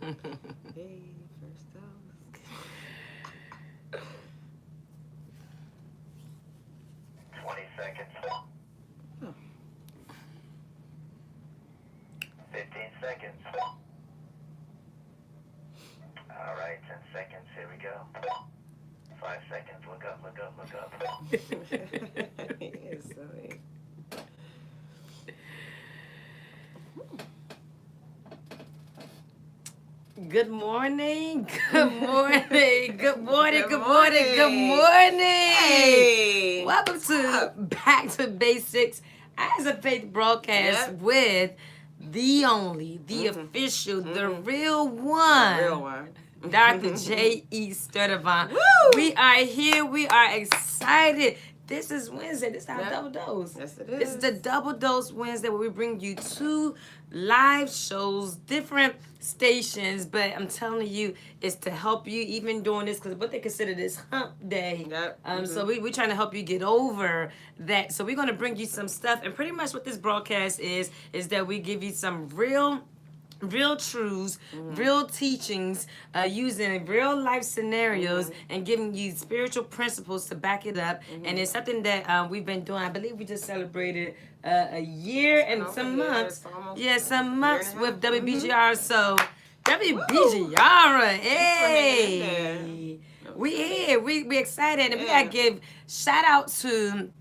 Hey, first dose. 20 seconds. Oh. 15 seconds. All right, 10 seconds. Here we go. 5 seconds. Look up, look up, look up. He is silly. Good morning, good morning, good morning, Good good morning, good morning. morning. Hey. Welcome What's to up? Back to Basics as a Faith broadcast Yep. with the only, the official, the real one. The real one. Dr. J.E. Sturdivant. Woo! We are here. We are excited. This is Wednesday. This is our Yep. double dose. Yes, it This is is. the double dose Wednesday where we bring you 2 live shows, different stations. But I'm telling you, it's to help you even during this, because what they consider this hump day. Yep. So we're trying to help you get over that. So we're going to bring you some stuff. And pretty much what this broadcast is that we give you some real truths, real teachings, using real life scenarios and giving you spiritual principles to back it up. And it's something that we've been doing. I believe we just celebrated a year and some months. Yeah, some months with WBGR. So WBGR, hey, we here, we excited, and we gotta give shout out to.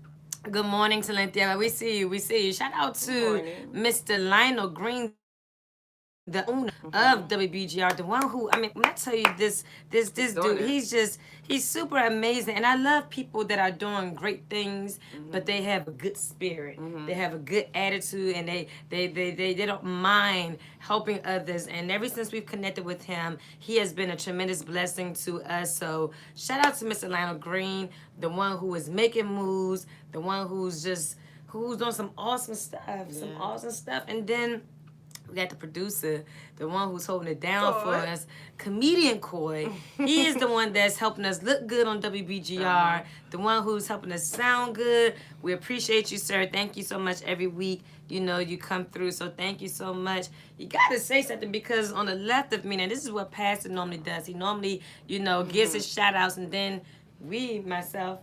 Good morning, Talentia. We see you. We see you. Shout out to Mr. Lionel Green, the owner of WBGR, the one who, I mean, when I tell you this dude, he's super amazing. And I love people that are doing great things, but they have a good spirit. They have a good attitude, and they don't mind helping others. And ever since we've connected with him, he has been a tremendous blessing to us. So shout out to Mr. Lionel Green, the one who is making moves, the one who's doing some awesome stuff. And then we got the producer, the one who's holding it down for us, comedian Coy. He is the one that's helping us look good on WBGR, the one who's helping us sound good. We appreciate you, sir. Thank you so much every week. You know, you come through, so thank you so much. You got to say something, because on the left of me, now this is what Pastor normally does. He normally, gives his shout outs, and then myself,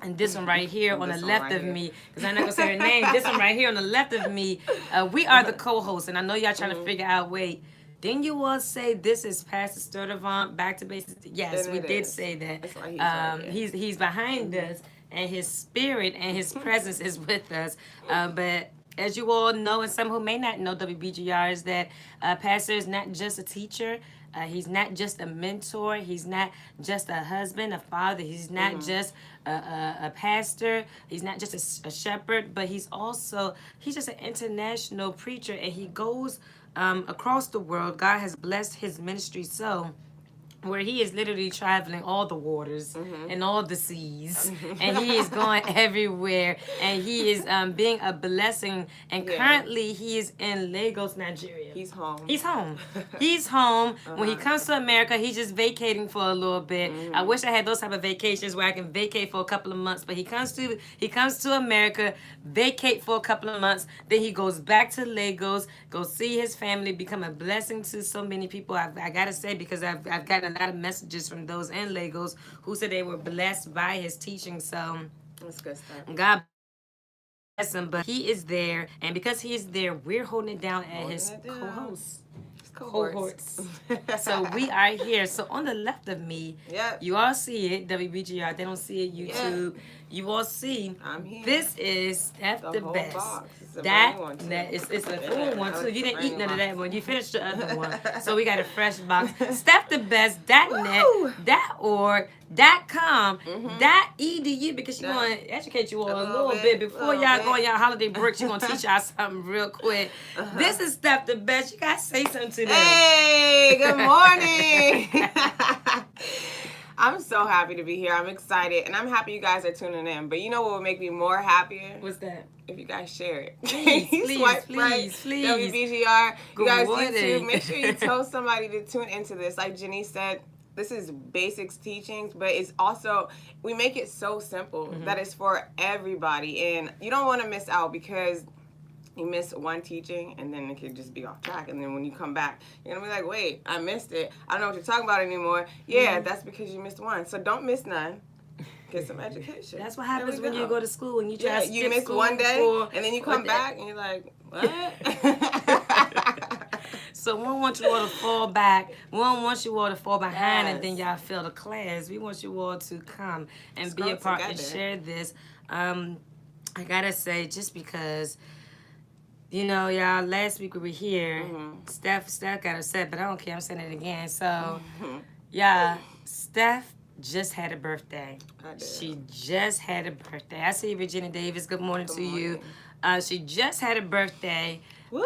and this one right here on the left of me, because I'm not going to say her name, this one right here on the left of me, we are the co-hosts. And I know y'all trying to figure out, wait, didn't you all say this is Pastor Sturdivant, Back to Basics? Yes, we did say that. That's why He's behind us, and his spirit and his presence is with us. But as you all know, and some who may not know WBGR, is that Pastor is not just a teacher. He's not just a mentor. He's not just a husband, a father. He's not just a pastor. He's not just a shepherd, but he's just an international preacher, and he goes across the world. God has blessed his ministry so where he is literally traveling all the waters and all the seas, and he is going everywhere, and he is being a blessing. And currently he is in Lagos, Nigeria. He's home. He's home. When he comes to America, he's just vacating for a little bit. I wish I had those type of vacations where I can vacate for a couple of months, but he comes to America, vacate for a couple of months, then he goes back to Lagos, go see his family, become a blessing to so many people. I gotta say, because I've gotten a lot of messages from those in Lagos who said they were blessed by his teaching. So That's good stuff. God bless him, but he is there, and because he is there, we're holding it down as his co-host. Cohorts. So we are here. So on the left of me, you all see it, WBGR. They don't see it, YouTube. You all see. I'm here. This is Steph the whole Best. Box. It's a full one too. You didn't eat none of that one. You finished the other one. So we got a fresh box. StephTheBest.net, .org, .com, .edu, because she's going to educate you all a little bit before y'all go on y'all holiday break. She's going to teach y'all something real quick. This is Steph the Best. You got to say something to them. Hey, good morning. I'm so happy to be here. I'm excited, and I'm happy you guys are tuning in. But you know what would make me more happier? What's that? If you guys share it. Please. WBGR. You guys morning. YouTube. Make sure you tell somebody to tune into this. Like Jenny said, this is basics teachings, but it's also, we make it so simple that it's for everybody. And you don't want to miss out, because you miss one teaching and then it could just be off track, and then when you come back you're gonna be like, wait, I missed it, I don't know what you're talking about anymore. Yeah, that's because you missed one. So don't miss none. Get some education. That's what happens when you go to school and you try to skip you miss school one day for and then you come back and you're like, what? So we don't want you all to fall back. We don't want you all to fall behind and then Yes. y'all fail the class. We want you all to come and Let's be grow a part and together. share this. I gotta say, just because, you know, y'all, last week we were here, Steph got upset, but I don't care. I'm saying it again. So, yeah, Steph just had a birthday. I did. She just had a birthday. I see you, Regina Davis. Good morning to you. morning. She just had a birthday. Woo!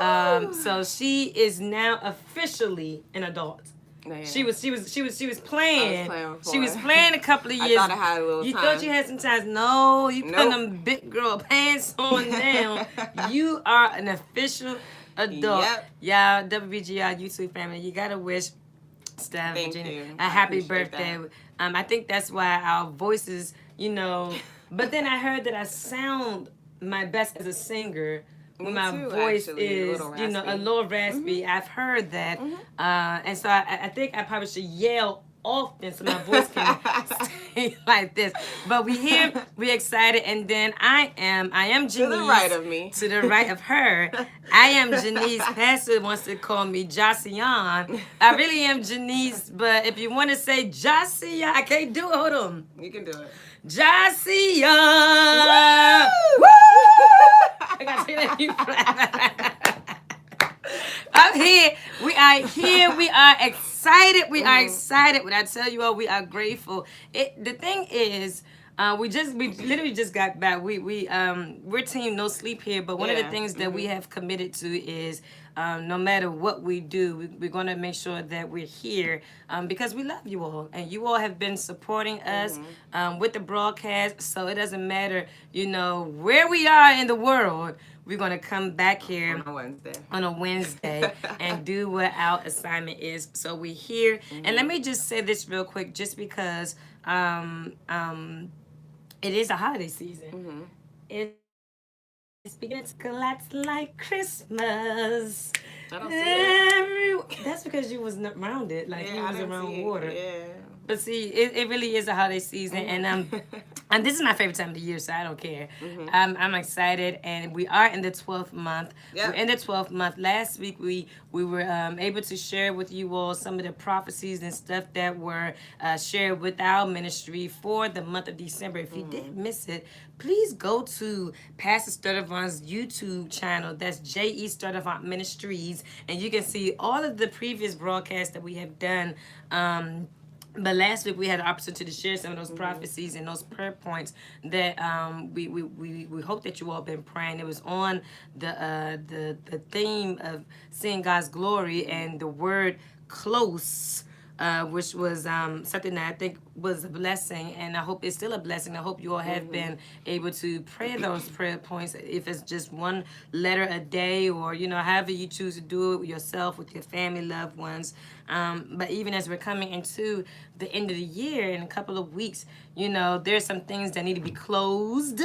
So she is now officially an adult. Yeah. She was playing. I was playing She was before. playing a couple of I years. thought I had a little You time. thought you had some time. No, you putting Nope. them big girl pants on now. You are an official adult. Yep. Y'all, WBGR YouTube family, you gotta wish Steph, Thank Virginia, you. a I happy appreciate birthday. that. I think that's why our voices, you know. But then I heard that I sound my best as a singer. Me My too, voice actually, a is, little you know, a raspy. little raspy. I've heard that, and so I think I probably should yell often so my voice can stay like this. But we here, we excited, and then I am Janice. To the right of me. To the right of her, I am Janice. Pastor wants to call me Josian. I really am Janice, but if you want to say Josian, I can't do it. Hold on. You can do it. Josian. Woo! I gotta say that you I'm here. We are here. We are excited. We are excited. When I tell you all, we are grateful. The thing is, we literally just got back. We're team no sleep here. But one of the Yeah. things that we have committed to is, no matter what we do, we're going to make sure that we're here because we love you all, and you all have been supporting us with the broadcast. So it doesn't matter, you know, where we are in the world. We're going to come back here on a Wednesday and do what our assignment is. So we're here. And let me just say this real quick, just because it is a holiday season. It's beginning to collapse like Christmas. I don't see it. That's because you was not around it, like you I was didn't around see it. water. Yeah. But see, it really is a holiday season, and this is my favorite time of the year, so I don't care. I'm excited, and we are in the 12th month. Yep. We're in the 12th month. Last week, we were able to share with you all some of the prophecies and stuff that were shared with our ministry for the month of December. If you did miss it, please go to Pastor Sturdivant's YouTube channel. That's J.E. Sturdivant Ministries, and you can see all of the previous broadcasts that we have done. But last week we had an opportunity to share some of those prophecies and those prayer points that we hope that you all been praying. It was on the theme of seeing God's glory and the word close. Which was something that I think was a blessing, and I hope it's still a blessing. I hope you all have been able to pray those prayer points, if it's just one letter a day, or you know, however you choose to do it with yourself, with your family, loved ones. But even as we're coming into the end of the year in a couple of weeks, you know, there's some things that need to be closed,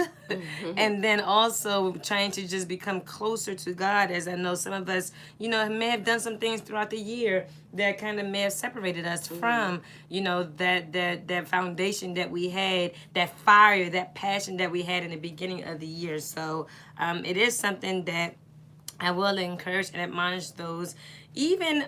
and then also trying to just become closer to God. As I know some of us, you know, may have done some things throughout the year that kind of may have separated us from, you know, that foundation that we had, that fire, that passion that we had in the beginning of the year. So it is something that I will encourage and admonish those. Even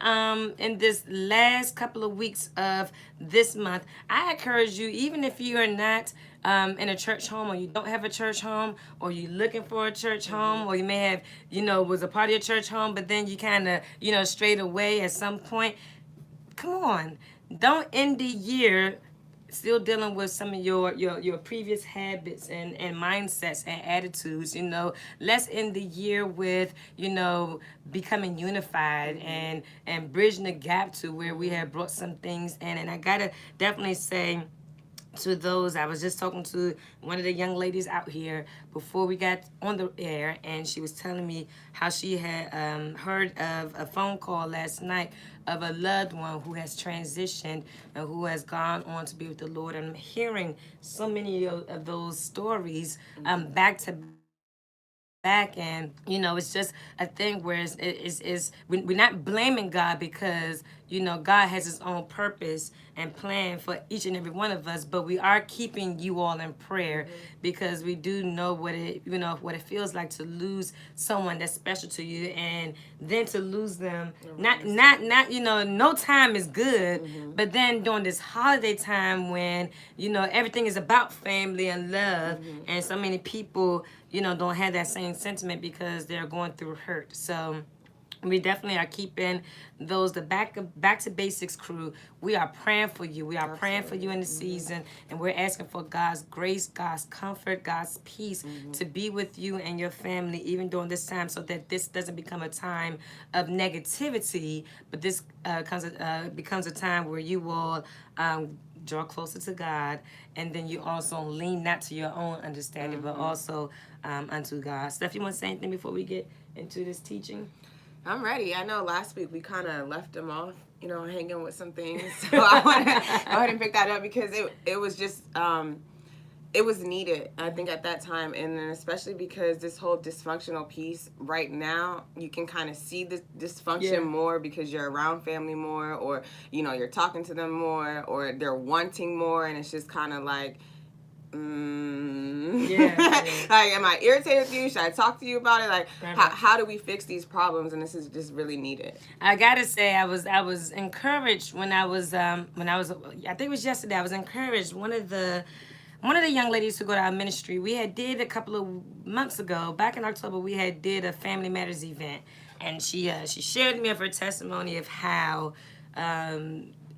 in this last couple of weeks of this month, I encourage you, even if you are not in a church home, or you don't have a church home, or you're looking for a church home, or you may have, you know, was a part of your church home, but then you kind of, you know, strayed away at some point. Come on, don't end the year still dealing with some of your previous habits and mindsets and attitudes. You know, let's end the year with, you know, becoming unified and bridging the gap to where we have brought some things in. And I gotta definitely say to those, I was just talking to one of the young ladies out here before we got on the air, and she was telling me how she had heard of a phone call last night of a loved one who has transitioned and who has gone on to be with the Lord. And I'm hearing so many of those stories back to back, and it's just a thing where we're not blaming God, because God has his own purpose and plan for each and every one of us, but we are keeping you all in prayer, because we do know what it feels like to lose someone that's special to you, and then to lose them. Not no time is good, but then during this holiday time when everything is about family and love, and so many people don't have that same sentiment because they're going through hurt. So we definitely are keeping the back to basics crew. We are praying for you. We are praying for you in the season, and we're asking for God's grace, God's comfort, God's peace to be with you and your family even during this time, so that this doesn't become a time of negativity, but this becomes a time where you will draw closer to God, and then you also lean not to your own understanding, but also unto God. Steph, you want to say anything before we get into this teaching? I'm ready. I know last week we kind of left them off, hanging with some things. So I want to go ahead and pick that up, because it was just, it was needed, I think, at that time. And then especially because this whole dysfunctional piece right now, you can kind of see the dysfunction more because you're around family more, or, you're talking to them more, or they're wanting more. And it's just kind of like, like, am I irritated with you? Should I talk to you about it? Like, how do we fix these problems? And this is just really needed. I gotta say, I was encouraged when I was I think it was yesterday. I was encouraged. One of the young ladies who go to our ministry, we had did a couple of months ago, back in October, we had did a Family Matters event, and she shared with me of her testimony of how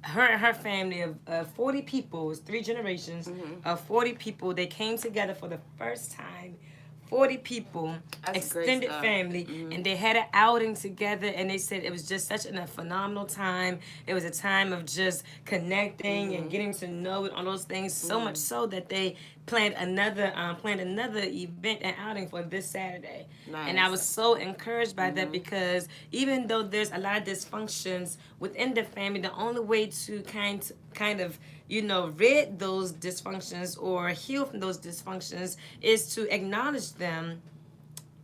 her family of 40 people, it was 3 generations of 40 people, they came together for the first time. 40 people, that's extended family, and they had an outing together, and they said it was just such a phenomenal time. It was a time of just connecting and getting to know it, all those things, so much so that they planned another event and outing for this Saturday. Nice. And I was so encouraged by that, because even though there's a lot of dysfunctions within the family, the only way to kind of rid those dysfunctions or heal from those dysfunctions is to acknowledge them,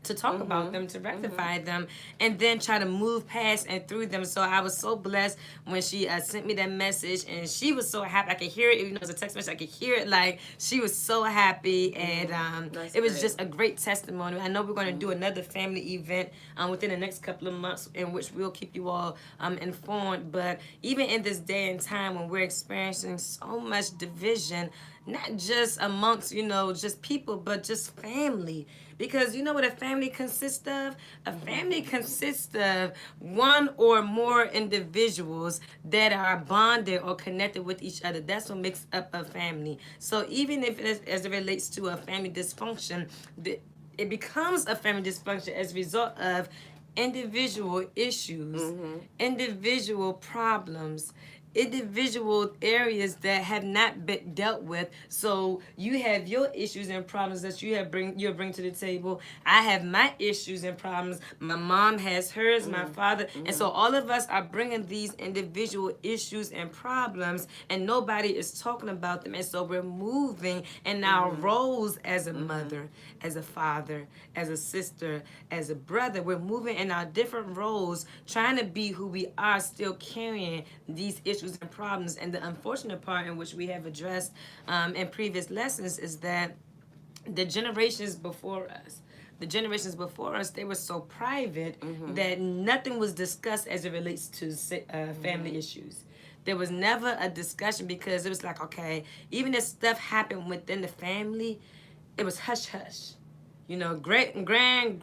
to talk about them, to rectify them, and then try to move past and through them. So I was so blessed when she sent me that message, and she was so happy. I could hear it, even though it was a text message, I could hear it. Like, she was so happy, and it was just a great testimony. I know we're going to do another family event within the next couple of months, in which we'll keep you all informed. But even in this day and time when we're experiencing so much division, not just amongst, just people, but just family. Because you know what a family consists of? A family consists of one or more individuals that are bonded or connected with each other. That's what makes up a family. So even if as it relates to a family dysfunction, it becomes a family dysfunction as a result of individual issues, individual problems, individual areas that have not been dealt with. So you have your issues and problems that you bring to the table. I have my issues and problems. My mom has hers, my father. And so all of us are bringing these individual issues and problems, and nobody is talking about them. And so we're moving in our roles as a mother, as a father, as a sister, as a brother. We're moving in our different roles, trying to be who we are, still carrying these issues and problems. And the unfortunate part, in which we have addressed in previous lessons, is that the generations before us, they were so private that nothing was discussed as it relates to family issues. There was never a discussion, because it was like, okay, even if stuff happened within the family, it was hush hush. Great grandmama.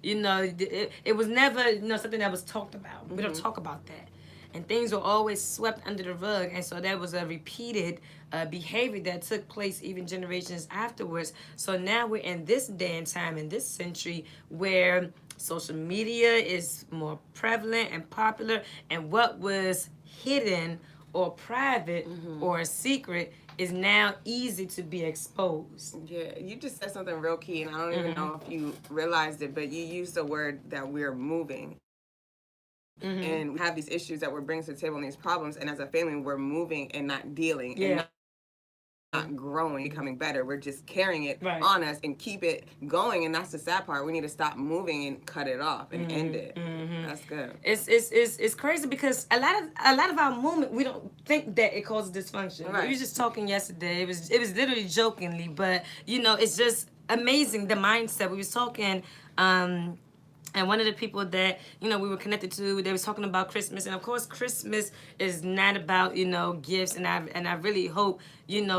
It was never something that was talked about. We don't talk about that, and things were always swept under the rug. And so that was a repeated behavior that took place even generations afterwards. So now we're in this day and time, in this century, where social media is more prevalent and popular, and what was hidden or private or a secret is now easy to be exposed. Yeah, you just said something real key, and I don't even know if you realized it, but you used the word that we're moving. And we have these issues that we're bringing to the table and these problems, and as a family, we're moving and not dealing. Yeah. And not growing, becoming better. We're just carrying it Right. on us and keep it going. And that's the sad part. We need to stop moving and cut it off and end it. That's good. It's crazy because a lot of our movement, we don't think that it causes dysfunction. Right. We were just talking yesterday. It was literally jokingly, but it's just amazing the mindset. We was talking. And one of the people that we were connected to, they was talking about Christmas, and of course, Christmas is not about gifts, and I really hope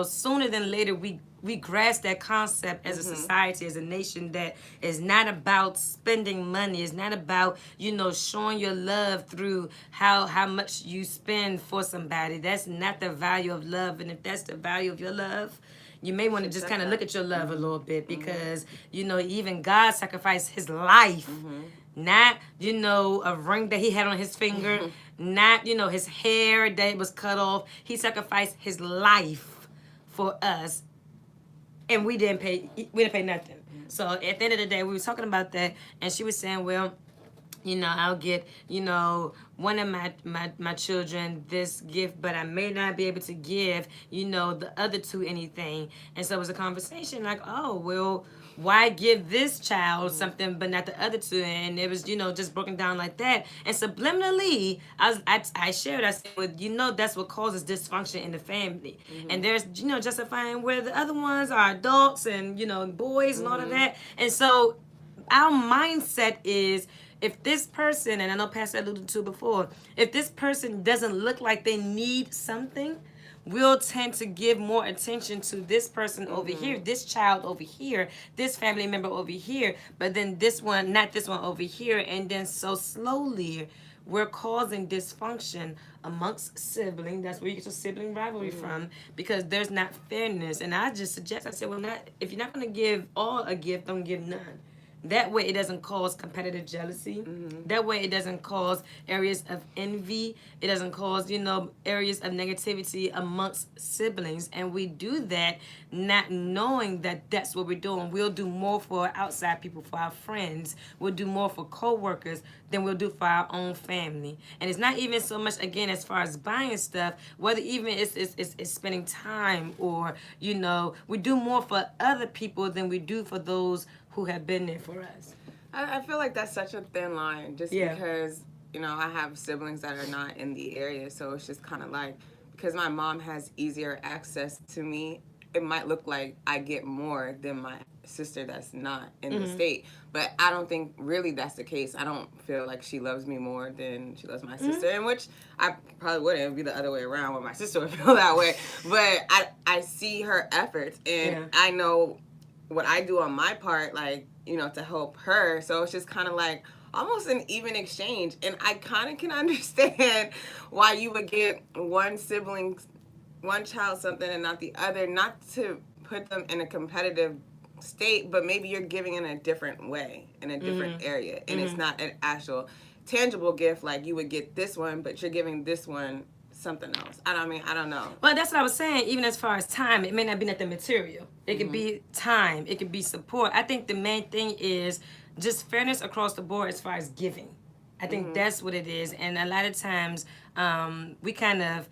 sooner than later we grasp that concept as a society, as a nation, that is not about spending money. It's not about showing your love through how much you spend for somebody. That's not the value of love, and if that's the value of your love, you may want to just kind of look at your love a little bit, because even God sacrificed his life, not a ring that he had on his finger, not his hair that was cut off. He sacrificed his life for us, and we didn't pay nothing. So at the end of the day, we were talking about that, and she was saying, well, I'll get, one of my children this gift, but I may not be able to give, the other two anything. And so it was a conversation like, oh, well, why give this child something but not the other two? And it was, just broken down like that. And subliminally, I shared, I said, well, that's what causes dysfunction in the family. And there's, justifying where the other ones are adults and, boys and all of that. And so our mindset is, if this person, and I know Pastor alluded to before, if this person doesn't look like they need something, we'll tend to give more attention to this person over here, this child over here, this family member over here, but then this one, not this one over here. And then so slowly we're causing dysfunction amongst siblings. That's where you get your sibling rivalry from, because there's not fairness. And I just suggest, I said, well, if you're not going to give all a gift, don't give none. That way it doesn't cause competitive jealousy. That way it doesn't cause areas of envy. It doesn't cause, areas of negativity amongst siblings. And we do that not knowing that that's what we're doing. We'll do more for outside people, for our friends. We'll do more for co-workers than we'll do for our own family. And it's not even so much, again, as far as buying stuff, whether even it's spending time, or, we do more for other people than we do for those who have been there for us. I feel like that's such a thin line, just because, I have siblings that are not in the area. So it's just kind of like, because my mom has easier access to me, it might look like I get more than my sister that's not in the state. But I don't think really that's the case. I don't feel like she loves me more than she loves my sister, in which I probably wouldn't. It would be the other way around, where my sister would feel that way. But I see her efforts, and I know what I do on my part, like, to help her. So it's just kind of like almost an even exchange. And I kind of can understand why you would get one child something and not the other, not to put them in a competitive state, but maybe you're giving in a different way, in a different area. And it's not an actual tangible gift like you would get this one, but you're giving this one something else. I don't know. Well, that's what I was saying. Even as far as time, it may not be nothing material. It could be time. It could be support. I think the main thing is just fairness across the board as far as giving. I think that's what it is. And a lot of times we kind of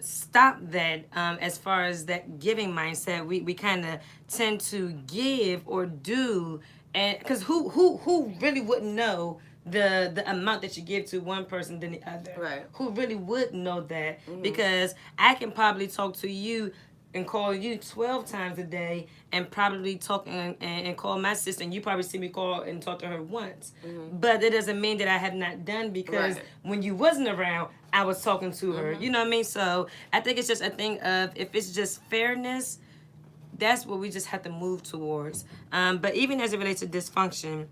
stop that as far as that giving mindset. We kind of tend to give or do, and because who really wouldn't know the amount that you give to one person than the other? Right. Who really would know that? Because I can probably talk to you and call you 12 times a day, and probably talk and call my sister, and you probably see me call and talk to her once. But it doesn't mean that I have not done, because when you wasn't around, I was talking to her. You know what I mean? So I think it's just a thing of, if it's just fairness, that's what we just have to move towards. But even as it relates to dysfunction,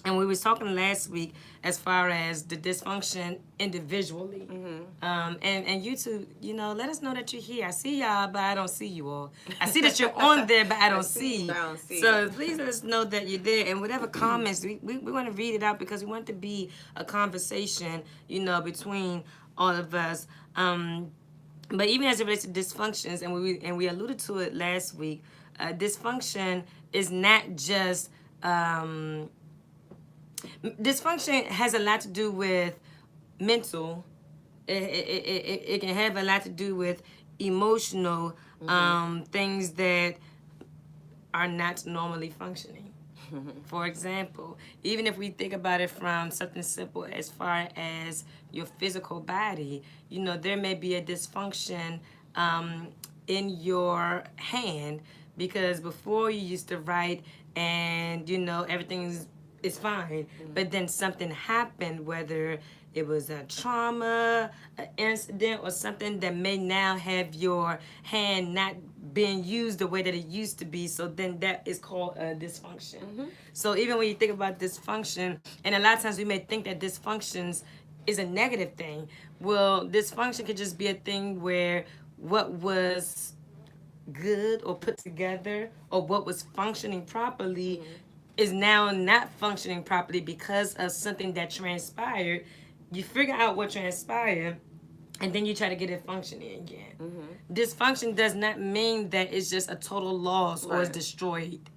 and we was talking last week as far as the dysfunction individually. And you two, let us know that you're here. I see y'all, but I don't see you all. I see that you're on there, but I don't see you. So please let us know that you're there. And whatever comments, we want to read it out, because we want it to be a conversation, between all of us. But even as it relates to dysfunctions, and we alluded to it last week, dysfunction is not just... dysfunction has a lot to do with mental. It can have a lot to do with emotional things that are not normally functioning. For example, even if we think about it from something simple as far as your physical body, you know, there may be a dysfunction in your hand because before you used to write and, you know, everything is fine, but then something happened, whether it was a trauma, an incident, or something that may now have your hand not being used the way that it used to be. So then that is called a dysfunction. So even when you think about dysfunction, and a lot of times we may think that dysfunctions is a negative thing. Well, dysfunction could just be a thing where what was good or put together or what was functioning properly is now not functioning properly because of something that transpired. You figure out what transpired and then you try to get it functioning again. Dysfunction does not mean that it's just a total loss or it's destroyed.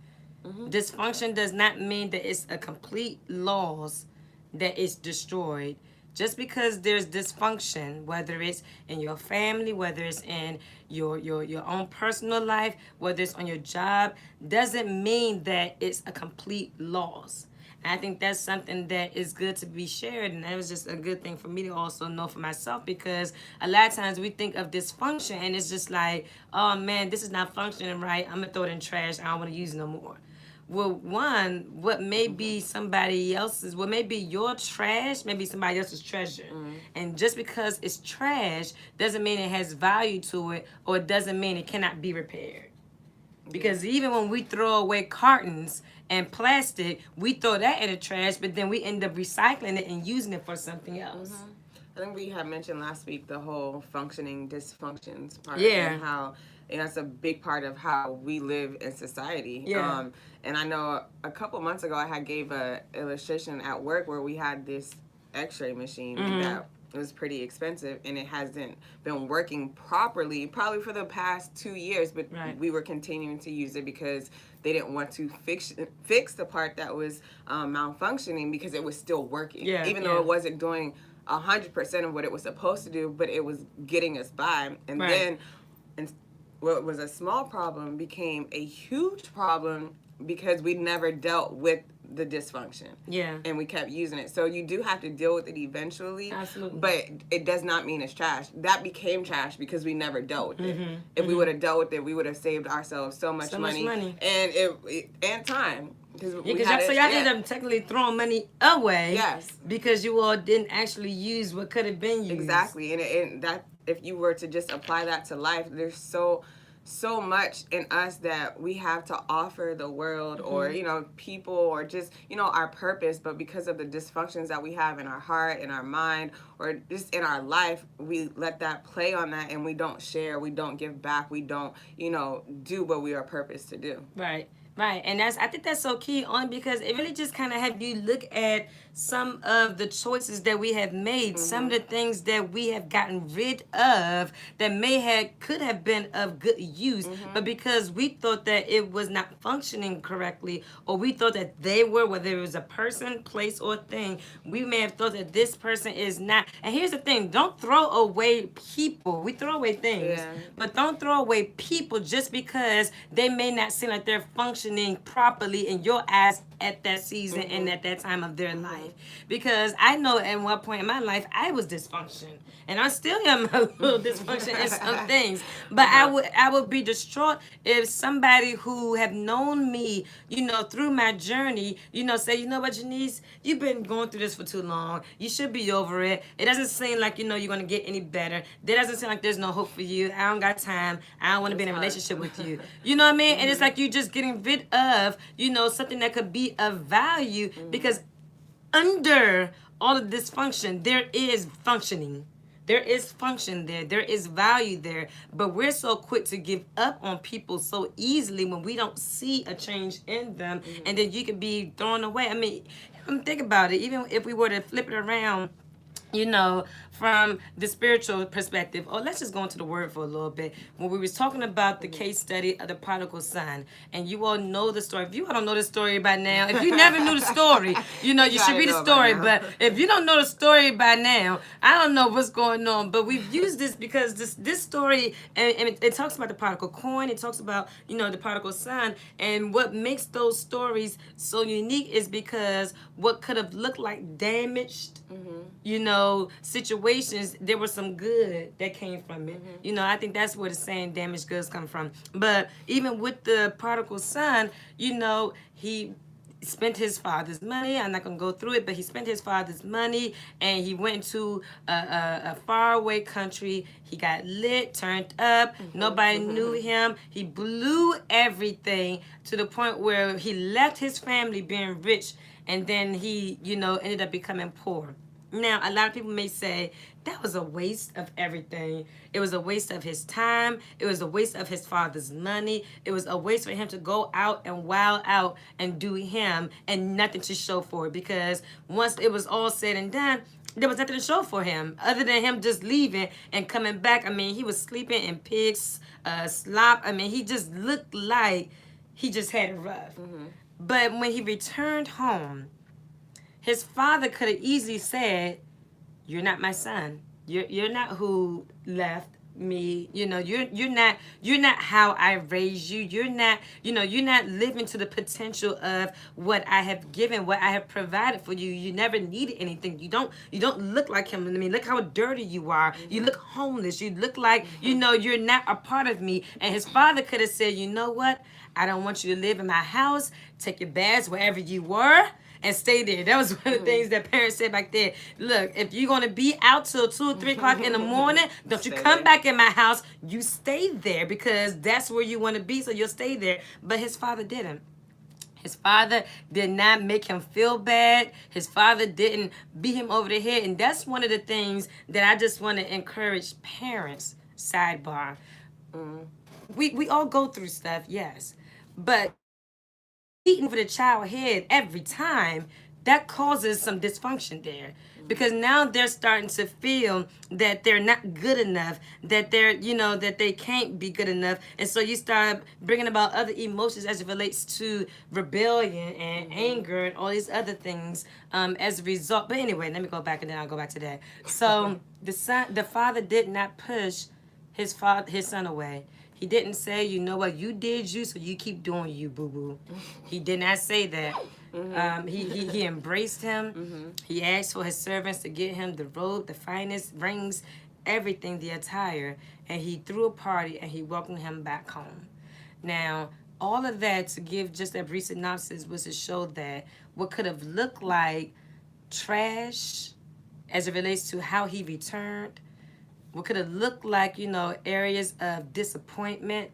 Dysfunction does not mean that it's a complete loss that it's destroyed. Just because there's dysfunction, whether it's in your family, whether it's in your own personal life, whether it's on your job, doesn't mean that it's a complete loss. And I think that's something that is good to be shared, and that was just a good thing for me to also know for myself, because a lot of times we think of dysfunction and it's just like, oh man, this is not functioning right, I'm gonna throw it in trash, I don't want to use it no more. Well, one, what may be somebody else's, what may be your trash, may be somebody else's treasure. And just because it's trash doesn't mean it has value to it, or it doesn't mean it cannot be repaired. Because even when we throw away cartons and plastic, we throw that in the trash, but then we end up recycling it and using it for something else. I think we had mentioned last week the whole functioning dysfunctions part. Yeah. And how, and that's a big part of how we live in society. Yeah. And I know a couple months ago I had gave a illustration at work where we had this x-ray machine that was pretty expensive and it hasn't been working properly probably for the past 2 years, but we were continuing to use it because they didn't want to fix the part that was malfunctioning because it was still working, even though it wasn't doing 100% of what it was supposed to do, but it was getting us by. And then what was a small problem became a huge problem because we never dealt with the dysfunction. And we kept using it. So you do have to deal with it eventually. Absolutely. But it does not mean it's trash. That became trash because we never dealt with it. If we would have dealt with it, we would have saved ourselves so much money. And time. Because y'all ended up technically throwing money away. Because you all didn't actually use what could have been used. Exactly. And that, if you were to just apply that to life, there's so much in us that we have to offer the world, or you know, people, or just, you know, our purpose. But because of the dysfunctions that we have in our heart, in our mind, or just in our life, we let that play on that, and we don't share, we don't give back, we don't, you know, do what we are purposed to do. Right, and I think that's so key, only because it really just kind of have you look at some of the choices that we have made, some of the things that we have gotten rid of that could have been of good use, but because we thought that it was not functioning correctly, or we thought that they were, whether it was a person, place, or thing, we may have thought that this person is not. And here's the thing, don't throw away people. We throw away things, but don't throw away people just because they may not seem like they're functioning properly in your eyes at that season and at that time of their life. Because I know at one point in my life I was dysfunction, and I still am a little dysfunction in some things, but I would be distraught if somebody who have known me, you know, through my journey, you know, say, you know what, Janice, you've been going through this for too long, you should be over it, it doesn't seem like, you know, you're going to get any better, there doesn't seem like there's no hope for you, I don't got time, I don't want to be in a relationship with you, you know what I mean? And it's like you just getting rid of, you know, something that could be of value, because under all of dysfunction there is functioning. There is function there. There is value there. But we're so quick to give up on people so easily when we don't see a change in them. And then you could be thrown away. I mean, think about it. Even if we were to flip it around, you know, from the spiritual perspective, or let's just go into the word for a little bit. When we was talking about the case study of the prodigal son, and you all know the story. If you all don't know the story by now, if you never knew the story, you know, you should gotta read the know by story. now. But if you don't know the story by now, I don't know what's going on. But we've used this because this story, and it talks about the prodigal coin. It talks about, you know, the prodigal son. And what makes those stories so unique is because what could have looked like damaged, you know, situations, there was some good that came from it. You know, I think that's where the saying damaged goods come from. But even with the prodigal son, you know, he spent his father's money. I'm not gonna go through it, but he spent his father's money and he went to a faraway country. He got lit, turned up. Nobody knew him. He blew everything to the point where he left his family being rich, and then he, you know, ended up becoming poor. Now, a lot of people may say that was a waste of everything. It was a waste of his time. It was a waste of his father's money. It was a waste for him to go out and wild out and do him and nothing to show for it, because once it was all said and done, there was nothing to show for him other than him just leaving and coming back. I mean, he was sleeping in pigs, slop. I mean, he just looked like he just had it rough. But when he returned home, his father could have easily said, "You're not my son. You're not who left me. You know, you're not how I raised you. You're not living to the potential of what I have given, what I have provided for you. You never needed anything. You don't look like him. I mean, look how dirty you are. You look homeless. You look like, you know, you're not a part of me." And his father could have said, "You know what? I don't want you to live in my house. Take your bags wherever you were and stay there." That was one of the things that parents said back then. "Look, if you're gonna be out till 2 or 3 o'clock in the morning, don't you Stay come there. back in my house. You stay there because that's where you want to be. So you'll stay there." But his father didn't. His father did not make him feel bad. His father didn't beat him over the head. And that's one of the things that I just want to encourage parents. Sidebar. We all go through stuff, yes. But beating over the child head every time, that causes some dysfunction there, because now they're starting to feel that they're not good enough, that they're, you know, that they can't be good enough, and so you start bringing about other emotions as it relates to rebellion and anger and all these other things, as a result. But anyway, let me go back and then I'll go back to that. So the father did not push his son away. He didn't say, "You know what, you did you, so you keep doing you, boo boo." He did not say that. He embraced him. He asked for his servants to get him the robe, the finest rings, everything, the attire, and he threw a party and he welcomed him back home. Now, all of that, to give just a brief synopsis, was to show that what could have looked like trash as it relates to how he returned, what could have looked like, you know, areas of disappointment,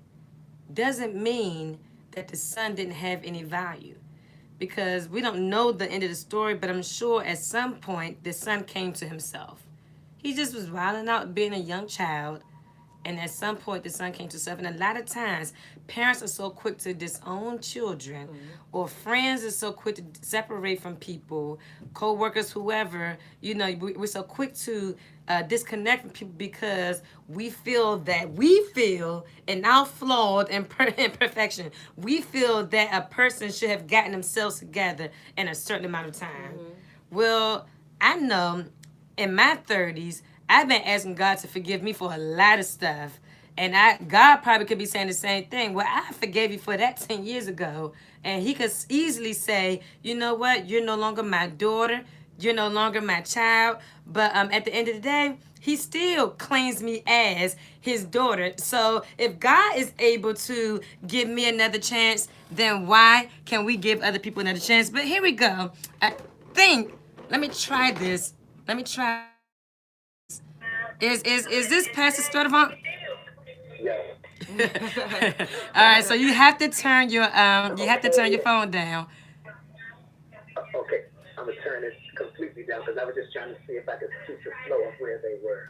doesn't mean that the son didn't have any value. Because we don't know the end of the story, but I'm sure at some point the son came to himself. He just was wilding out being a young child, and at some point the son came to himself. And a lot of times parents are so quick to disown children, or friends are so quick to separate from people, co-workers, whoever, you know, we're so quick to disconnect from people because we feel in our flawed imperfection, we feel that a person should have gotten themselves together in a certain amount of time. Well, I know in my 30s, I've been asking God to forgive me for a lot of stuff. And God probably could be saying the same thing. Well, I forgave you for that 10 years ago. And he could easily say, "You know what? You're no longer my daughter. You're no longer my child." But at the end of the day, he still claims me as his daughter. So if God is able to give me another chance, then why can we give other people another chance? But here we go. I think, let me try this. Let me try. Is this Pastor Sturdivant? Yes. All right, so you have to turn your phone down. Okay, I'm gonna turn it completely down because I was just trying to see if I could keep the flow of where they were.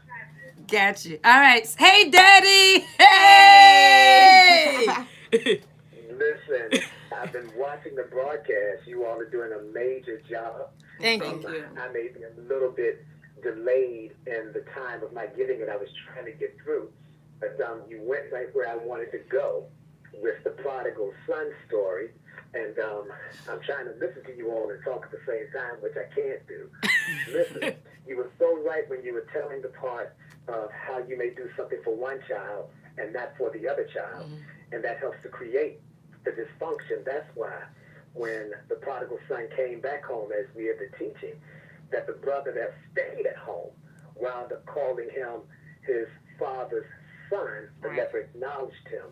Got you. All right. Hey, Daddy. Hey. Listen, I've been watching the broadcast. You all are doing a major job. Thank Thank you. you. I may be a little bit delayed in the time of my giving it. I was trying to get through. But you went right where I wanted to go with the prodigal son story. And I'm trying to listen to you all and talk at the same time, which I can't do. Listen, you were so right when you were telling the part of how you may do something for one child and not for the other child. And that helps to create the dysfunction. That's why when the prodigal son came back home, as we have been teaching, that the brother that stayed at home wound up calling him his father's son, but never acknowledged him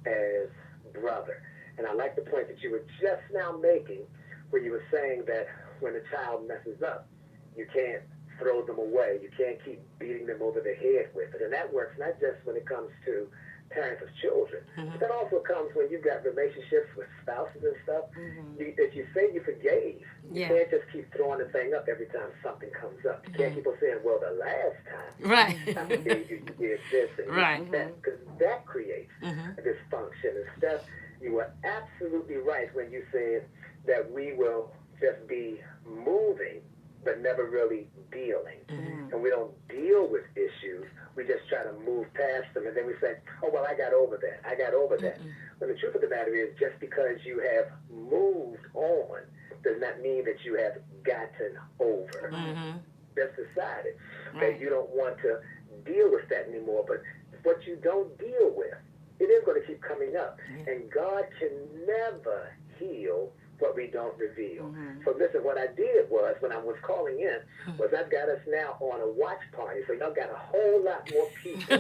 as brother. And I like the point that you were just now making, where you were saying that when a child messes up, you can't throw them away. You can't keep beating them over the head with it. And that works not just when it comes to parents of children, but that also comes when you've got relationships with spouses and stuff. If you say you forgave, you can't just keep throwing the thing up every time something comes up. You can't keep on saying, well, the last time I forgave you, you did this and that, because that creates a dysfunction. And Steph, you were absolutely right when you said that we will just be moving but never really dealing. And we don't deal with issues. We just try to move past them. And then we say, oh, well, I got over that. I got over that. But the truth of the matter is, just because you have moved on does not mean that you have gotten over. Just decided that you don't want to deal with that anymore. But what you don't deal with, it is going to keep coming up. And God can never heal what we don't reveal. So listen, what I did was, when I was calling in, was I've got us now on a watch party. So y'all got a whole lot more people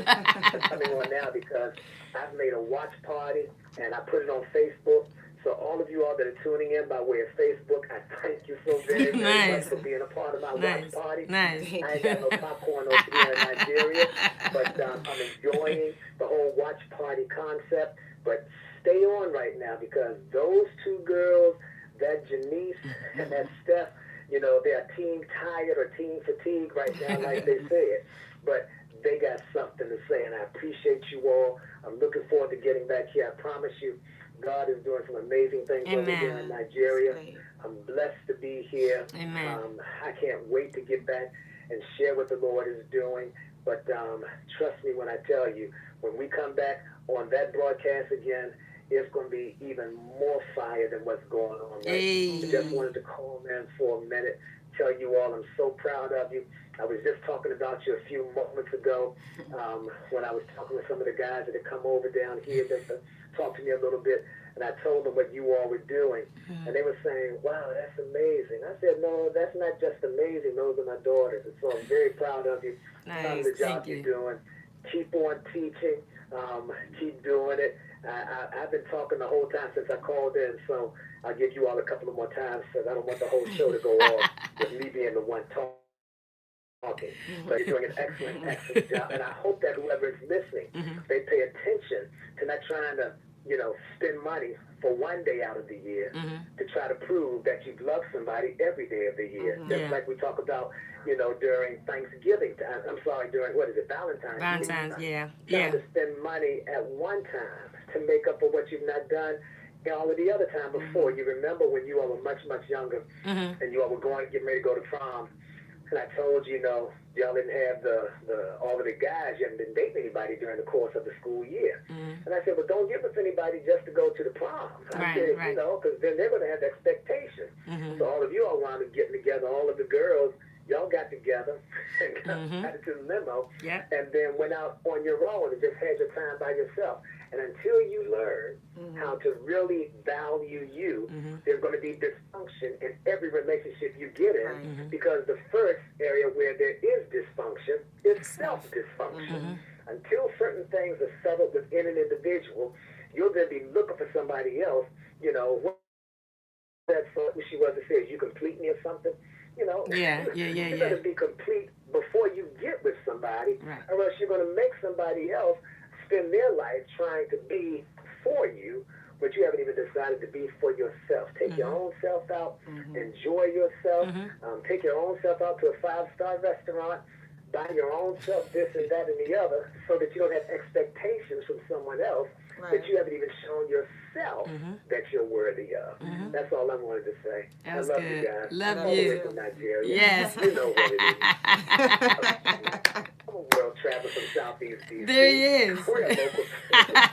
coming on now, because I've made a watch party and I put it on Facebook. So all of you all that are tuning in by way of Facebook, I thank you so very, very much for being a part of my watch party. I ain't got no popcorn over here in Nigeria, but I'm enjoying the whole watch party concept. But stay on right now, because those two girls, that Janice and that Steph, you know, they are team tired or team fatigue right now, like they said. But they got something to say, and I appreciate you all. I'm looking forward to getting back here. I promise you, God is doing some amazing things over here in Nigeria. I'm blessed to be here. I can't wait to get back and share what the Lord is doing. But trust me when I tell you, when we come back on that broadcast again, it's going to be even more fire than what's going on right now. I just wanted to call in for a minute, tell you all I'm so proud of you. I was just talking about you a few moments ago when I was talking with some of the guys that had come over down here just to talk to me a little bit, and I told them what you all were doing, and they were saying, wow, that's amazing. I said, no, that's not just amazing. Those are my daughters, and so I'm very proud of you. Proud of the job you're doing. Keep on teaching. Keep doing it. I've been talking the whole time since I called in, so I'll give you all a couple of more times, because I don't want the whole show to go off with me being the one talking. But you're doing an excellent, excellent job, and I hope that whoever is listening, they pay attention to not trying to, you know, spend money for one day out of the year to try to prove that you've loved somebody every day of the year. Just like we talk about, you know, during Thanksgiving time. I'm sorry, during, what is it, Valentine's? Valentine's, Trying to spend money at one time to make up for what you've not done all of the other time before. You remember when you all were much, much younger, and you all were getting ready to go to prom, and I told you, you know, y'all didn't have all of the guys, you haven't been dating anybody during the course of the school year. And I said, well, don't get with anybody just to go to the prom. I said, you know, because then they're going to have expectations. So all of you all wound up getting together, all of the girls, y'all got together and got into the limo, and then went out on your own and just had your time by yourself. And until you learn how to really value you, there's going to be dysfunction in every relationship you get in, because the first area where there is dysfunction is self-dysfunction. Until certain things are settled within an individual, you'll then be looking for somebody else, you know, what that song she was that says, you complete me or something. You know, you better be complete before you get with somebody, or else you're going to make somebody else spend their life trying to be for you, but you haven't even decided to be for yourself. Take your own self out, enjoy yourself, take your own self out to a 5-star restaurant, buy your own self this and that and the other, so that you don't have expectations affirmations from someone else Right. that you haven't even shown yourself that you're worthy of. That's all I wanted to say. That was I love good. you guys. Love All the way you. from Nigeria. Yes. You know what it is. I'm a world traveler from Southeast DC. There he is. We're a local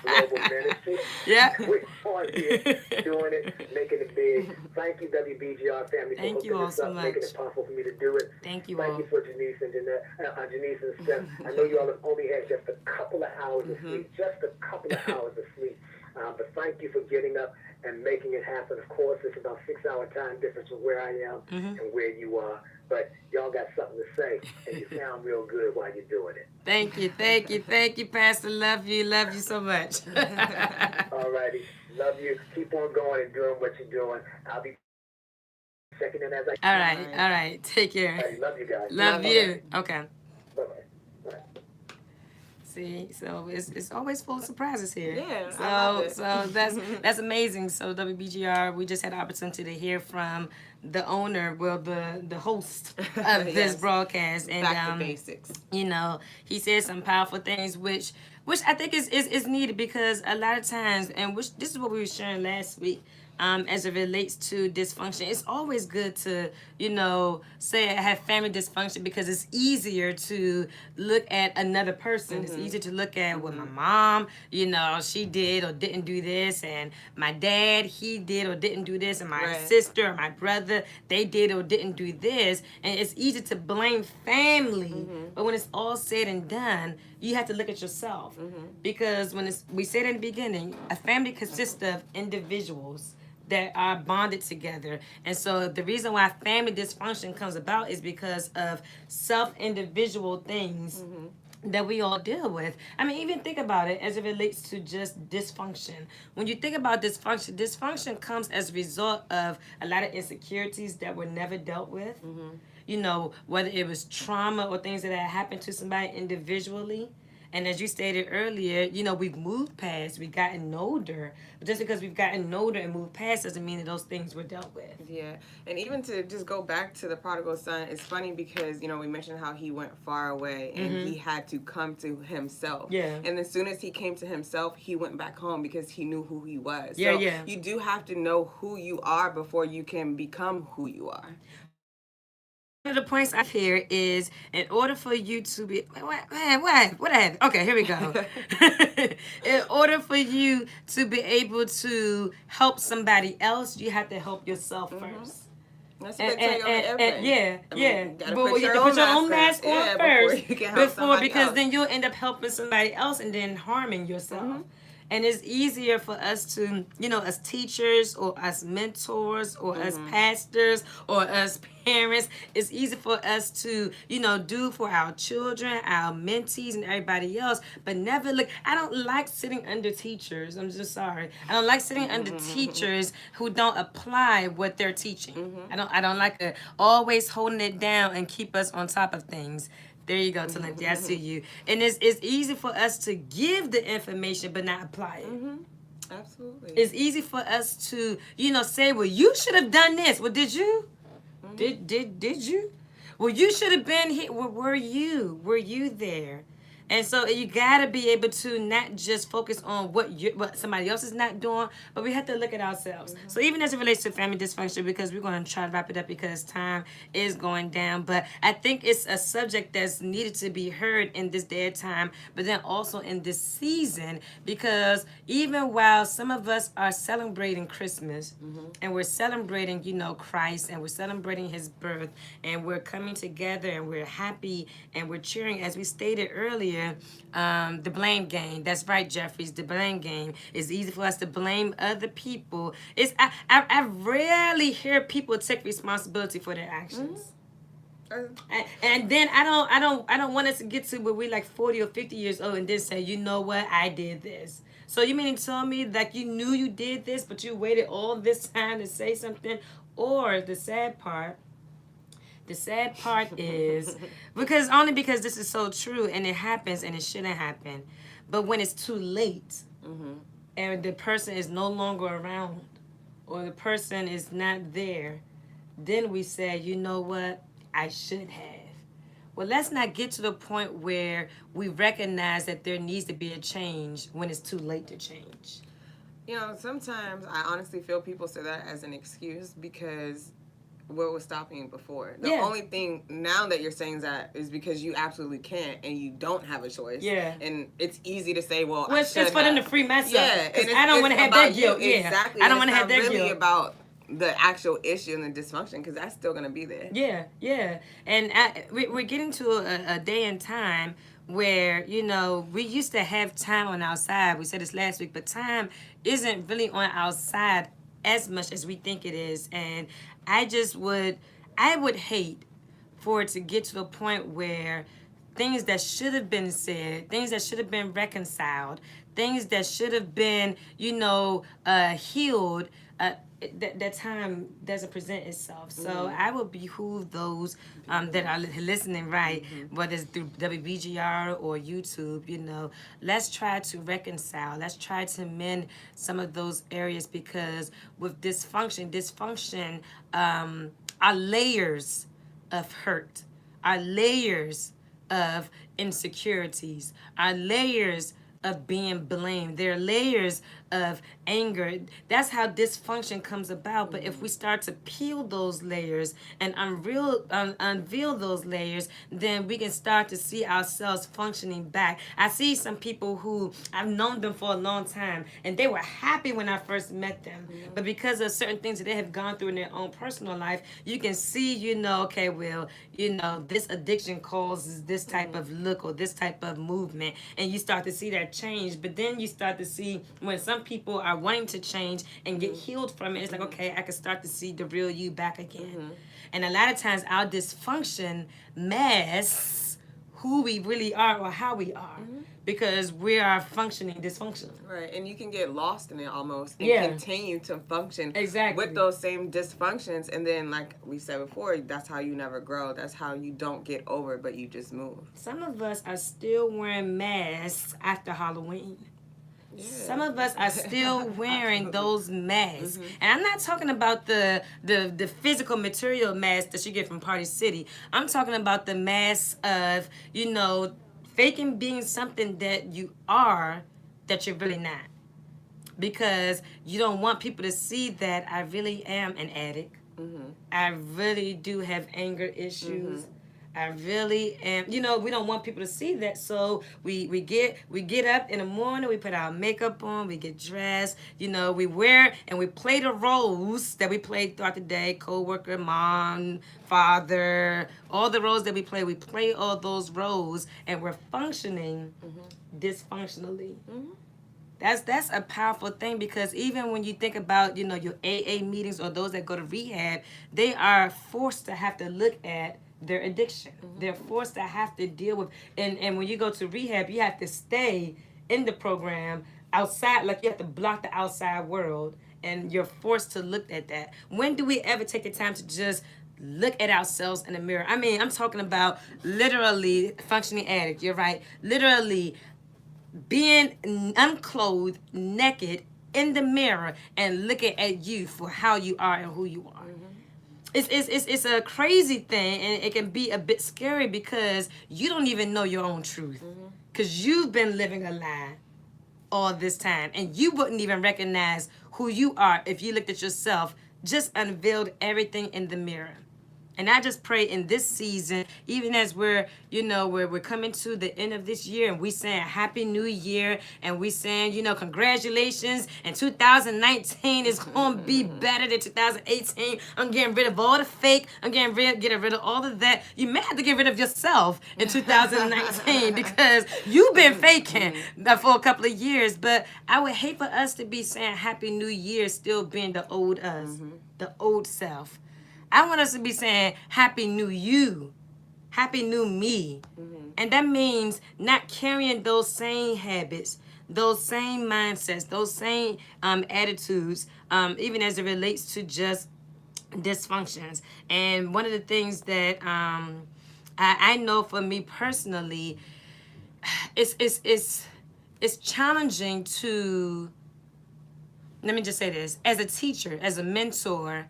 global ministry. Yeah. We're on here doing it, making it big. Thank you, WBGR family, for Thank hooking you all this so up, making much. it possible for me to do it. Thank you Thank all. you for Janice and Janice and Steph. I know you all have only had just a couple of hours of sleep, just a couple of hours of sleep. But thank you for getting up and making it happen. Of course, it's about 6-hour time difference from where I am and where you are. But y'all got something to say, and you sound real good while you're doing it. Thank you, Pastor. Love you so much. All righty. Love you. Keep on going and doing what you're doing. I'll be checking in as I All right. Take care. All right, love you guys. Love you. Okay. Bye-bye. Bye. See, so it's always full of surprises here. Yeah, I love it. So that's amazing. So WBGR, we just had the opportunity to hear from the owner, well, the host of this Yes. broadcast, and Back to basics. you know, he said some powerful things, which I think is needed, because a lot of times, and which this is what we were sharing last week. As it relates to dysfunction, it's always good to, say I have family dysfunction, because it's easier to look at another person. It's easier to look at what my mom, she did or didn't do this, and my dad, he did or didn't do this, and my Right. sister or my brother, they did or didn't do this. And it's easy to blame family, but when it's all said and done, you have to look at yourself. Because we said in the beginning, a family consists of individuals that are bonded together. And so the reason why family dysfunction comes about is because of self-individual things that we all deal with. I mean, even think about it as it relates to just dysfunction. When you think about dysfunction comes as a result of a lot of insecurities that were never dealt with. Whether it was trauma or things that had happened to somebody individually. And as you stated earlier, we've moved past, we've gotten older. But just because we've gotten older and moved past doesn't mean that those things were dealt with. Yeah, and even to just go back to the prodigal son, it's funny because, we mentioned how he went far away and he had to come to himself. Yeah. And as soon as he came to himself, he went back home because he knew who he was. Yeah, so yeah. You do have to know who you are before you can become who you are. One of the points I hear is, in order for you to be what happened? Okay, here we go. In order for you to be able to help somebody else, you have to help yourself first. That's what they tell you on everything. You gotta but put you your have to put your own own mask mask on on. first, Before you can help somebody because else. then you'll end up helping somebody else and then harming yourself. And it's easier for us to, as teachers or as mentors or as pastors or as parents, it's easy for us to, do for our children, our mentees, and everybody else, but never look. I don't like sitting under teachers. I'm just sorry. I don't like sitting under teachers who don't apply what they're teaching. I don't like always holding it down and keep us on top of things. There you go, Talenti. I see you. And it's easy for us to give the information but not apply it. Absolutely. It's easy for us to, say, well, you should have done this. Well, did you? Did you? Well, you should have been here. Well, were you? Were you there? And so you gotta be able to not just focus on what somebody else is not doing, but we have to look at ourselves. So even as it relates to family dysfunction, because we're gonna try to wrap it up because time is going down, but I think it's a subject that's needed to be heard in this day of time, but then also in this season, because even while some of us are celebrating Christmas and we're celebrating, Christ, and we're celebrating his birth, and we're coming together and we're happy and we're cheering, as we stated earlier, the blame game. That's right, Jeffries. The blame game. It's easy for us to blame other people. I rarely hear people take responsibility for their actions. And then I don't want us to get to where we're like 40 or 50 years old and then say, you know what, I did this. So you mean to tell me that you knew you did this, but you waited all this time to say something? Or the sad part is, because this is so true and it happens and it shouldn't happen. But when it's too late and the person is no longer around or the person is not there, then we say, you know what, I should have. well, let's not get to the point where we recognize that there needs to be a change when it's too late to change. You know, sometimes I honestly feel people say that as an excuse because what was stopping you before? The Yeah. only thing now that you're saying that is because you absolutely can't and you don't have a choice. Yeah. And it's easy to say, well, Well, I it's should just for have. them to free myself. Yeah, Because and I don't want to have that about guilt. you. Yeah. Exactly. I don't want to have that really guilt. about the actual issue and the dysfunction because that's still going to be there. Yeah, yeah. And we're getting to a day and time where, you know, we used to have time on our side. We said this last week, but time isn't really on our side as much as we think it is. And I would hate for it to get to the point where things that should have been said, things that should have been reconciled, things that should have been, you know, healed, that time doesn't present itself. So I would behoove those that are listening, right, whether it's through WBGR or YouTube, you know, let's try to reconcile. Let's try to mend some of those areas because with dysfunction are layers of hurt, are layers of insecurities, are layers of being blamed. There are layers of anger. That's how dysfunction comes about. But if we start to peel those layers and unveil those layers, then we can start to see ourselves functioning back. I see some people who I've known them for a long time, and they were happy when I first met them. But because of certain things that they have gone through in their own personal life, you can see, you know, okay, well, you know, this addiction causes this type of look or this type of movement, and you start to see that change. But then you start to see when some people are wanting to change and get healed from it, it's like, okay, I can start to see the real you back again. And a lot of times our dysfunction masks who we really are or how we are because we are functioning dysfunctional. Right, and you can get lost in it almost and Yeah. continue to function Exactly. with those same dysfunctions. And then, like we said before, that's how you never grow. That's how you don't get over, but you just move. Some of us are still wearing masks after Halloween. Yeah. Some of us are still wearing those masks. And I'm not talking about the physical material mask that you get from Party City. I'm talking about the mask of, you know, faking being something that you are that you're really not. Because you don't want people to see that I really am an addict. I really do have anger issues. I really am, you know, we don't want people to see that. So we get up in the morning, we put our makeup on, we get dressed, you know, we wear and we play the roles that we played throughout the day, co-worker, mom, father, all the roles that we play all those roles and we're functioning dysfunctionally. That's a powerful thing because even when you think about, you know, your AA meetings or those that go to rehab, they are forced to have to look at their addiction. They're forced to have to deal with, and when you go to rehab, you have to stay in the program outside, like you have to block the outside world, and you're forced to look at that. When do we ever take the time to just look at ourselves in the mirror? I mean, I'm talking about literally functioning addict, you're right. Literally being unclothed, naked, in the mirror and looking at you for how you are and who you are. It's a crazy thing, and it can be a bit scary because you don't even know your own truth because you've been living a lie all this time and you wouldn't even recognize who you are if you looked at yourself, just unveiled everything in the mirror. And I just pray in this season, even as we're, you know, we're coming to the end of this year and we saying Happy New Year and we saying, you know, congratulations, and 2019 is going to be better than 2018. I'm getting rid of all the fake. I'm getting rid of all of that. You may have to get rid of yourself in 2019 because you've been faking for a couple of years. But I would hate for us to be saying Happy New Year still being the old us, the old self. I want us to be saying Happy New You, Happy New Me. And that means not carrying those same habits, those same mindsets, those same attitudes, even as it relates to just dysfunctions. And one of the things that I know for me personally, it's challenging to, let me just say this, as a teacher, as a mentor,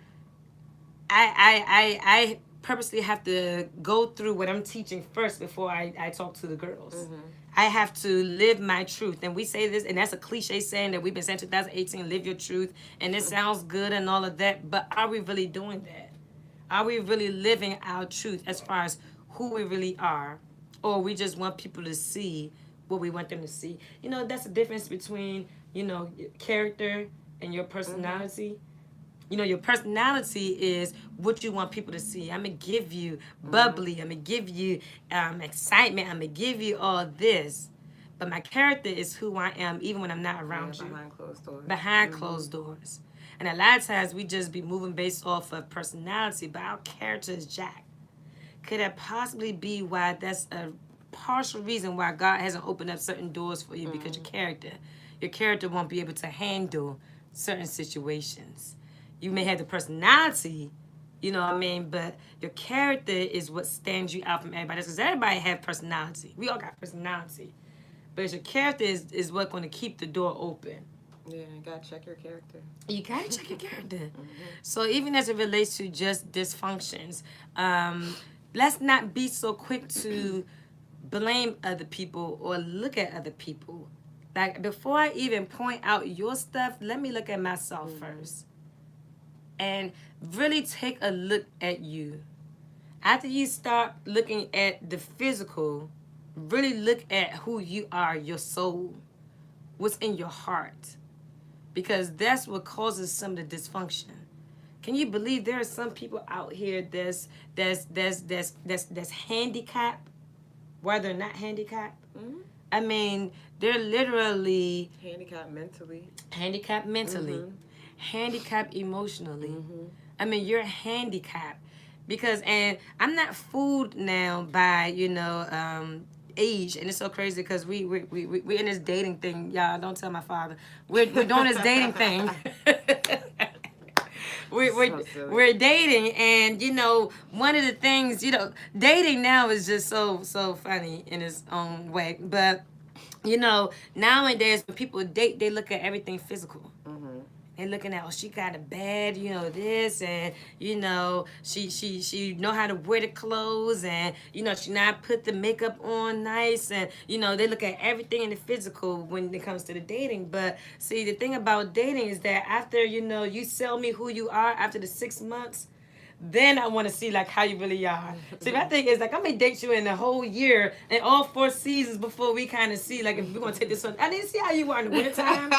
I purposely have to go through what I'm teaching first before I talk to the girls. I have to live my truth. And we say this, and that's a cliche saying that we've been saying 2018, live your truth. And it sounds good and all of that, but are we really doing that? Are we really living our truth as far as who we really are? Or we just want people to see what we want them to see? You know, that's the difference between, you know, character and your personality. You know, your personality is what you want people to see. I'm going to give you bubbly. I'm going to give you excitement. I'm going to give you all this. But my character is who I am even when I'm not around you. Behind closed doors. Behind closed doors. And a lot of times we just be moving based off of personality, but our character is jacked. Could that possibly be why that's a partial reason why God hasn't opened up certain doors for you? Because your character won't be able to handle certain situations. You may have the personality, you know what I mean, but your character is what stands you out from everybody else. Because everybody have personality. We all got personality. But your character is what's going to keep the door open. Yeah, you got to check your character. You got to check your character. So even as it relates to just dysfunctions, let's not be so quick to blame other people or look at other people. Like, before I even point out your stuff, let me look at myself first. And really take a look at you. After you start looking at the physical, really look at who you are, your soul, what's in your heart. Because that's what causes some of the dysfunction. Can you believe there are some people out here that's handicapped while they're not handicapped? I mean, they're literally handicapped mentally. Handicapped emotionally. I mean, you're handicapped because, and I'm not fooled now by, you know, age, and it's so crazy because we in this dating thing, y'all. Don't tell my father. We're doing this dating thing. We're dating, and you know, one of the things, you know, dating now is just so funny in its own way, but. You know, nowadays when people date, they look at everything physical. They're looking at, oh, she got a bad, you know, this, and you know, she know how to wear the clothes, and you know, she not put the makeup on nice, and you know, they look at everything in the physical when it comes to the dating. But see, the thing about dating is that after, you know, you sell me who you are after the 6 months. Then I want to see like how you really are. See, my thing is like I'm gonna date you in the whole year and all 4 seasons before we kind of see like if we're gonna take this one. I didn't see how you were in the wintertime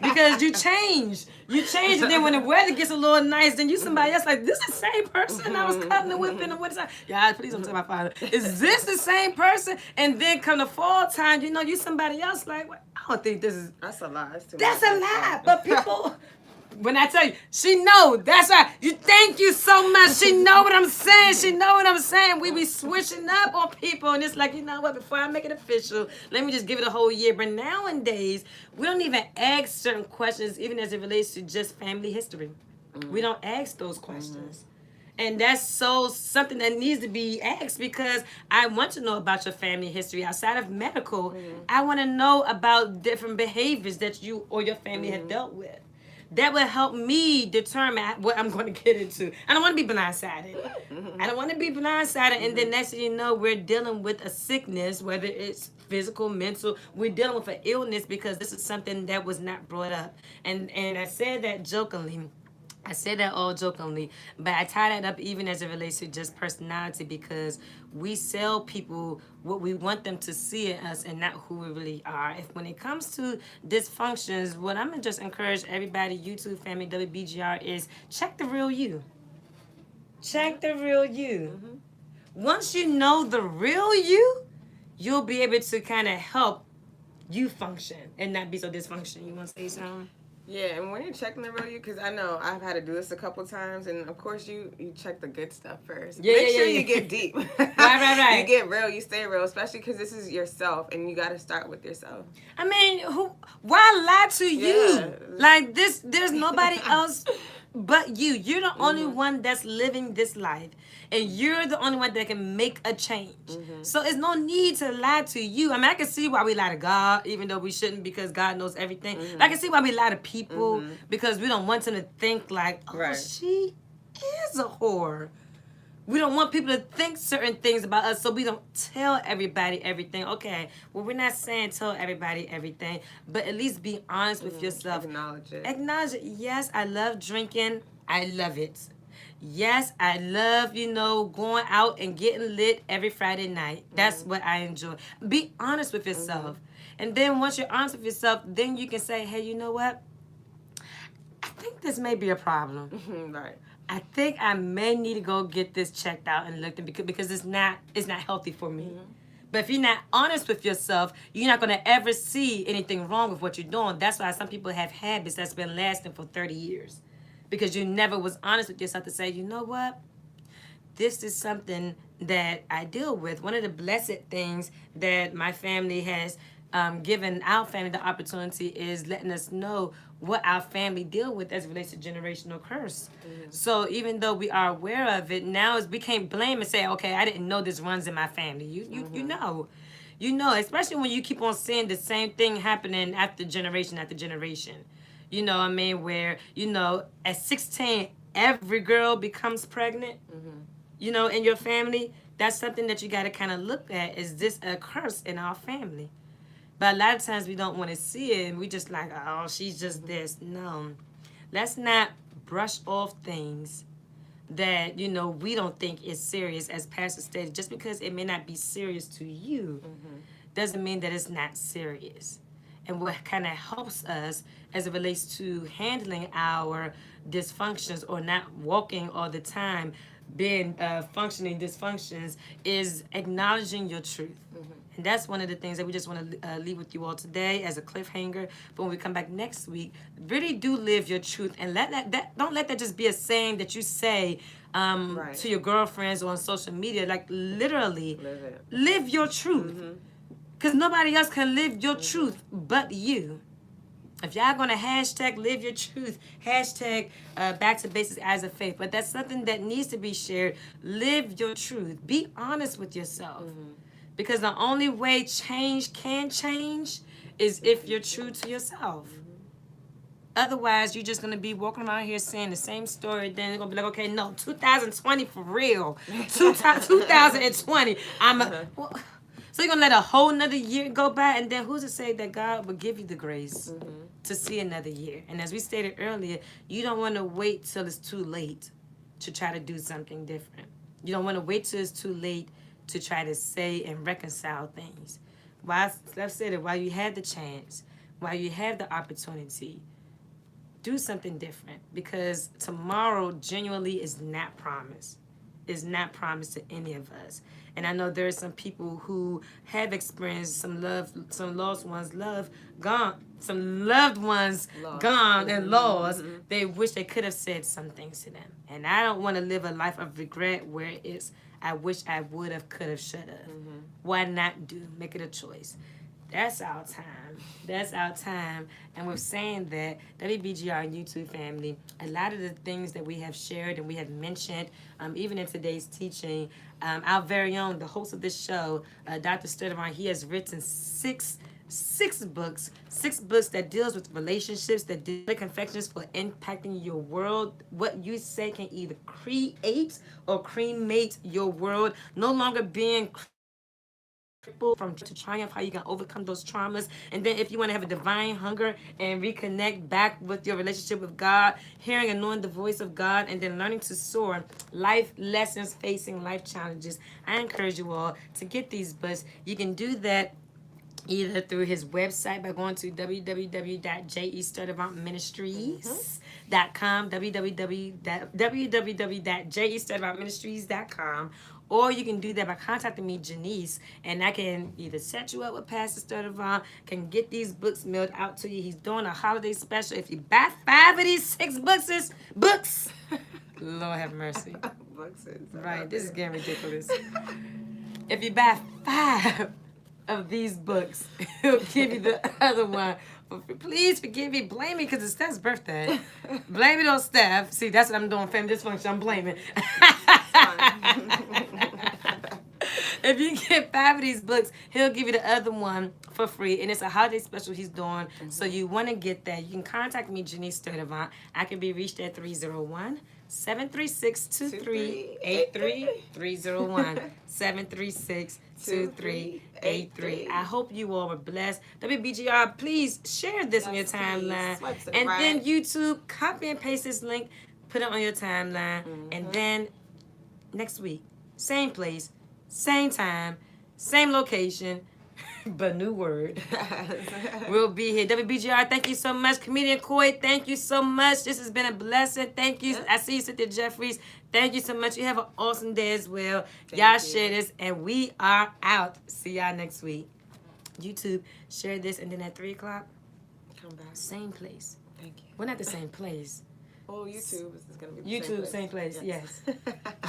because you change, and then when the weather gets a little nice, then you somebody else like this is the same person I was cuddling with in the wintertime. Yeah, please don't tell my father. Is this the same person? And then come the fall time, you know, you somebody else like what? I don't think this is. That's a lie. That's a lie. But people. When I tell you, she know. That's right. You thank you so much. She know what I'm saying. We be switching up on people, and it's like, you know what? Before I make it official, let me just give it a whole year. But nowadays, we don't even ask certain questions, even as it relates to just family history. We don't ask those questions. And that's something that needs to be asked because I want to know about your family history outside of medical. I want to know about different behaviors that you or your family have dealt with. That will help me determine what I'm going to get into. I don't want to be blindsided. And then next thing you know, we're dealing with a sickness, whether it's physical, mental. We're dealing with an illness because this is something that was not brought up. And I said that jokingly. I say that all jokingly, but I tie that up even as it relates to just personality because we sell people what we want them to see in us and not who we really are. If when it comes to dysfunctions, what I'm going to just encourage everybody, YouTube family, WBGR, is check the real you. Check the real you. Once you know the real you, you'll be able to kind of help you function and not be so dysfunctional. You want to say something? Yeah, and when you're checking the real you, because I know I've had to do this a couple times, and of course you check the good stuff first. Make sure you get deep. Right. You get real, you stay real, especially because this is yourself, and you got to start with yourself. I mean, why lie to you? Like this, there's nobody else but you. You're the only one that's living this life, and you're the only one that can make a change. So there's no need to lie to you. I mean, I can see why we lie to God, even though we shouldn't, because God knows everything. But I can see why we lie to people because we don't want them to think like, oh, she is a whore. We don't want people to think certain things about us, so we don't tell everybody everything. Okay, well, we're not saying tell everybody everything, but at least be honest with yourself. Acknowledge it. Acknowledge it. Yes, I love drinking. I love it. Yes, I love, going out and getting lit every Friday night. That's what I enjoy. Be honest with yourself. And then once you're honest with yourself, then you can say, hey, you know what? I think this may be a problem. Right. I think I may need to go get this checked out and looked at because it's not healthy for me. But if you're not honest with yourself, you're not going to ever see anything wrong with what you're doing. That's why some people have habits that's been lasting for 30 years. Because you never was honest with yourself to say, you know what? This is something that I deal with. One of the blessed things that my family has given our family the opportunity is letting us know what our family deal with as it relates to generational curse. So even though we are aware of it, now we can't blame and say, okay, I didn't know this runs in my family. You know. You know, especially when you keep on seeing the same thing happening after generation after generation. You know what I mean? Where, at 16, every girl becomes pregnant, in your family. That's something that you got to kind of look at. Is this a curse in our family? But a lot of times we don't want to see it, and we just like, oh, she's just this. No. Let's not brush off things that, we don't think is serious, as Pastor stated. Just because it may not be serious to you doesn't mean that it's not serious. And what kind of helps us as it relates to handling our dysfunctions or not walking all the time, being functioning dysfunctions, is acknowledging your truth. And that's one of the things that we just want to leave with you all today as a cliffhanger. But when we come back next week, really do live your truth, and don't let that just be a saying that you say to your girlfriends or on social media. Like, literally, live your truth. Because nobody else can live your truth but you. If y'all going to hashtag live your truth, hashtag back to basics as of faith. But that's something that needs to be shared. Live your truth. Be honest with yourself. Because the only way change can change is if you're true to yourself. Otherwise, you're just going to be walking around here saying the same story. Then they're going to be like, okay, no, 2020 for real. 2020. So you're going to let a whole nother year go by, and then who's to say that God will give you the grace to see another year? And as we stated earlier, you don't want to wait till it's too late to try to do something different. You don't want to wait till it's too late to try to say and reconcile things. While I've said it, while you have the chance, while you have the opportunity, do something different, because tomorrow genuinely is not promised. Is not promised to any of us. And I know there are some people who have experienced some lost ones gone, some loved ones gone and lost. They wish they could have said some things to them. And I don't want to live a life of regret where it's, I wish I would have, could have, should have. Why not make it a choice? That's our time. That's our time. And with saying that, WBGR and YouTube family, a lot of the things that we have shared and we have mentioned, even in today's teaching, our very own, the host of this show, Dr. Sturtevant, he has written six books that deals with relationships, that deal with confections for impacting your world. What you say can either create or cremate your world. No longer being from to triumph, how you can overcome those traumas. And then if you want to have a divine hunger and reconnect back with your relationship with God, hearing and knowing the voice of God, and then learning to soar, life lessons facing life challenges, I encourage you all to get these books. You can do that either through his website by going to www.jesturtevantministries.com, www.jesturtevantministries.com. Or you can do that by contacting me, Janice, and I can either set you up with Pastor Sturtevant, can get these books mailed out to you. He's doing a holiday special. If you buy 5 of these 6 books, Lord have mercy. Right, this is getting ridiculous. If you buy 5 of these books, he'll give you the other one. Please forgive me. Blame me because it's Steph's birthday. Blame it on Steph. See, that's what I'm doing. Family dysfunction. I'm blaming. If you get 5 of these books, he'll give you the other one for free. And it's a holiday special he's doing. So you want to get that. You can contact me, Janice Sturdivant. I can be reached at 301-736-2383. 301-736-2383. I hope you all were blessed. WBGR, please share this on your timeline. And then YouTube, copy and paste this link, put it on your timeline. And then next week, same place, same time, same location, but new word. We'll be here. WBGR, thank you so much. Comedian Coy, thank you so much. This has been a blessing. Thank you. I see you, Cynthia Jeffries. Thank you so much. You have an awesome day as well. Y'all share this, and we are out. See y'all next week. YouTube, share this, and then at 3 o'clock, Come back. same place. Thank you. We're not the same place. Oh, YouTube is going to be the YouTube, same place, yes.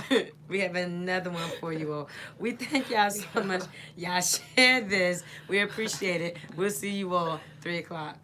yes. We have another one for you all. We thank y'all so much. Y'all share this. We appreciate it. We'll see you all 3 o'clock.